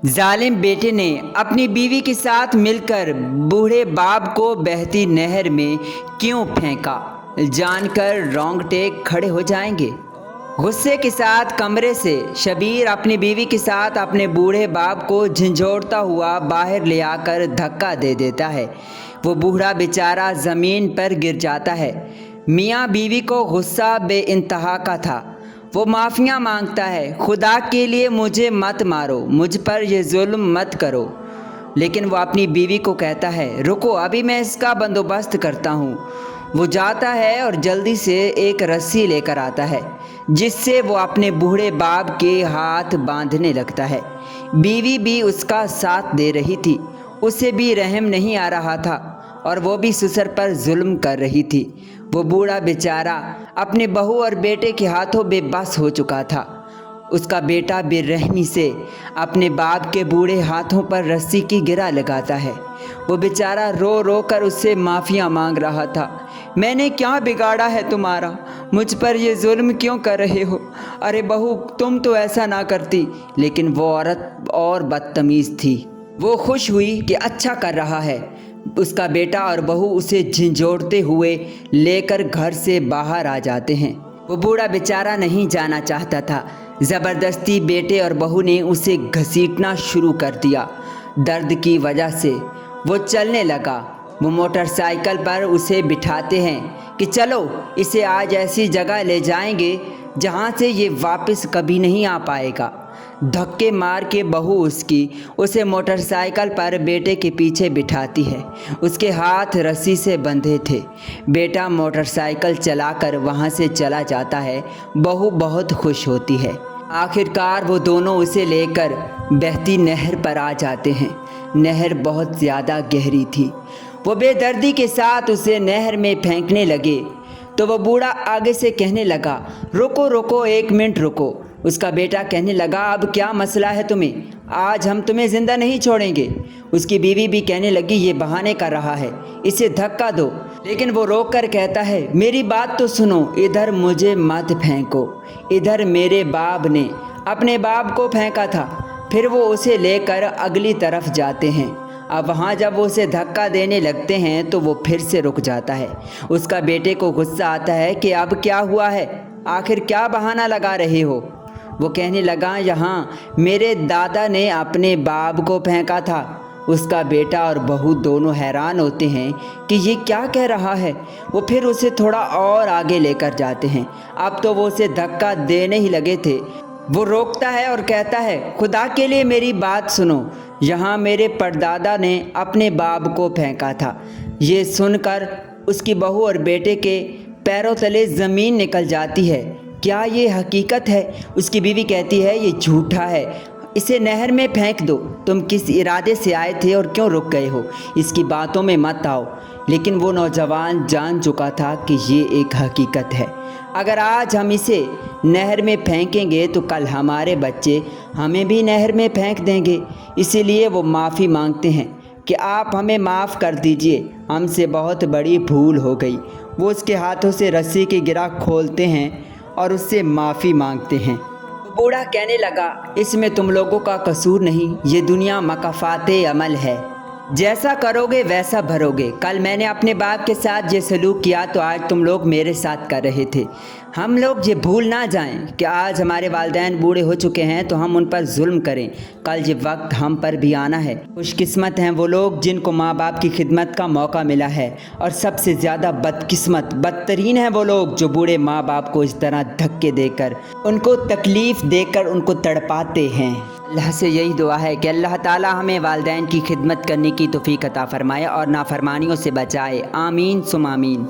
ظالم بیٹے نے اپنی بیوی کے ساتھ مل کر بوڑھے باپ کو بہتی نہر میں کیوں پھینکا، جان کر رونگٹے کھڑے ہو جائیں گے۔ غصے کے ساتھ کمرے سے شبیر اپنی بیوی کے ساتھ اپنے بوڑھے باپ کو جھنجھوڑتا ہوا باہر لے آ کر دھکا دے دیتا ہے۔ وہ بوڑھا بیچارہ زمین پر گر جاتا ہے۔ میاں بیوی کو غصہ بے انتہا کا تھا۔ وہ معافیاں مانگتا ہے، خدا کے لیے مجھے مت مارو، مجھ پر یہ ظلم مت کرو۔ لیکن وہ اپنی بیوی کو کہتا ہے، رکو، ابھی میں اس کا بندوبست کرتا ہوں۔ وہ جاتا ہے اور جلدی سے ایک رسی لے کر آتا ہے جس سے وہ اپنے بوڑھے باپ کے ہاتھ باندھنے لگتا ہے۔ بیوی بھی اس کا ساتھ دے رہی تھی، اسے بھی رحم نہیں آ رہا تھا اور وہ بھی سسر پر ظلم کر رہی تھی۔ وہ بوڑھا بیچارہ اپنے بہو اور بیٹے کے ہاتھوں بے بس ہو چکا تھا۔ اس کا بیٹا بے رحمی سے اپنے باپ کے بوڑھے ہاتھوں پر رسی کی گرہ لگاتا ہے۔ وہ بیچارہ رو رو کر اس سے معافیاں مانگ رہا تھا، میں نے کیا بگاڑا ہے تمہارا؟ مجھ پر یہ ظلم کیوں کر رہے ہو؟ ارے بہو، تم تو ایسا نہ کرتی۔ لیکن وہ عورت اور بدتمیز تھی۔ وہ خوش ہوئی کہ اچھا کر رہا ہے۔ اس کا بیٹا اور بہو اسے جھنجھوڑتے ہوئے لے کر گھر سے باہر آ جاتے ہیں۔ وہ بوڑھا بیچارہ نہیں جانا چاہتا تھا۔ زبردستی بیٹے اور بہو نے اسے گھسیٹنا شروع کر دیا۔ درد کی وجہ سے وہ چلنے لگا۔ وہ موٹر سائیکل پر اسے بٹھاتے ہیں کہ چلو، اسے آج ایسی جگہ لے جائیں گے جہاں سے یہ واپس کبھی نہیں آ پائے گا۔ دھکے مار کے بہو اسے موٹر سائیکل پر بیٹے کے پیچھے بٹھاتی ہے۔ اس کے ہاتھ رسی سے بندھے تھے۔ بیٹا موٹر سائیکل چلا کر وہاں سے چلا جاتا ہے۔ بہو بہت خوش ہوتی ہے۔ آخرکار وہ دونوں اسے لے کر بہتی نہر پر آ جاتے ہیں۔ نہر بہت زیادہ گہری تھی۔ وہ بے دردی کے ساتھ اسے نہر میں پھینکنے لگے تو وہ بوڑھا آگے سے کہنے لگا، رکو رکو، ایک منٹ رکو۔ اس کا بیٹا کہنے لگا، اب کیا مسئلہ ہے تمہیں؟ آج ہم تمہیں زندہ نہیں چھوڑیں گے۔ اس کی بیوی بھی کہنے لگی، یہ بہانے کر رہا ہے، اسے دھکا دو۔ لیکن وہ روک کر کہتا ہے، میری بات تو سنو، ادھر مجھے مت پھینکو، ادھر میرے باپ نے اپنے باپ کو پھینکا تھا۔ پھر وہ اسے لے کر اگلی طرف جاتے ہیں۔ اب وہاں جب وہ اسے دھکا دینے لگتے ہیں تو وہ پھر سے رک جاتا ہے۔ اس کا بیٹے کو غصہ آتا ہے کہ اب کیا ہوا ہے؟ آخر کیا بہانہ لگا رہے ہو؟ وہ کہنے لگا، یہاں میرے دادا نے اپنے باپ کو پھینکا تھا۔ اس کا بیٹا اور بہو دونوں حیران ہوتے ہیں کہ یہ کیا کہہ رہا ہے۔ وہ پھر اسے تھوڑا اور آگے لے کر جاتے ہیں۔ اب تو وہ اسے دھکا دینے ہی لگے تھے۔ وہ روکتا ہے اور کہتا ہے، خدا کے لیے میری بات سنو، یہاں میرے پردادا نے اپنے باپ کو پھینکا تھا۔ یہ سن کر اس کی بہو اور بیٹے کے پیروں تلے زمین نکل جاتی ہے۔ کیا یہ حقیقت ہے؟ اس کی بیوی کہتی ہے، یہ جھوٹا ہے، اسے نہر میں پھینک دو۔ تم کس ارادے سے آئے تھے اور کیوں رک گئے ہو؟ اس کی باتوں میں مت آؤ۔ لیکن وہ نوجوان جان چکا تھا کہ یہ ایک حقیقت ہے۔ اگر آج ہم اسے نہر میں پھینکیں گے تو کل ہمارے بچے ہمیں بھی نہر میں پھینک دیں گے۔ اسی لیے وہ معافی مانگتے ہیں کہ آپ ہمیں معاف کر دیجئے، ہم سے بہت بڑی بھول ہو گئی۔ وہ اس کے ہاتھوں سے رسی کی گرہ کھولتے ہیں اور اس سے معافی مانگتے ہیں۔ بوڑھا کہنے لگا، اس میں تم لوگوں کا قصور نہیں، یہ دنیا مکافات عمل ہے، جیسا کرو گے ویسا بھرو گے۔ کل میں نے اپنے باپ کے ساتھ یہ سلوک کیا تو آج تم لوگ میرے ساتھ کر رہے تھے۔ ہم لوگ یہ بھول نہ جائیں کہ آج ہمارے والدین بوڑھے ہو چکے ہیں تو ہم ان پر ظلم کریں، کل یہ وقت ہم پر بھی آنا ہے۔ خوش قسمت ہیں وہ لوگ جن کو ماں باپ کی خدمت کا موقع ملا ہے، اور سب سے زیادہ بدقسمت، بدترین ہیں وہ لوگ جو بوڑھے ماں باپ کو اس طرح دھکے دے کر، ان کو تکلیف دے کر ان کو تڑپاتے ہیں۔ اللہ سے یہی دعا ہے کہ اللہ تعالی ہمیں والدین کی خدمت کرنے کی توفیق عطا فرمائے اور نافرمانیوں سے بچائے۔ آمین ثم آمین۔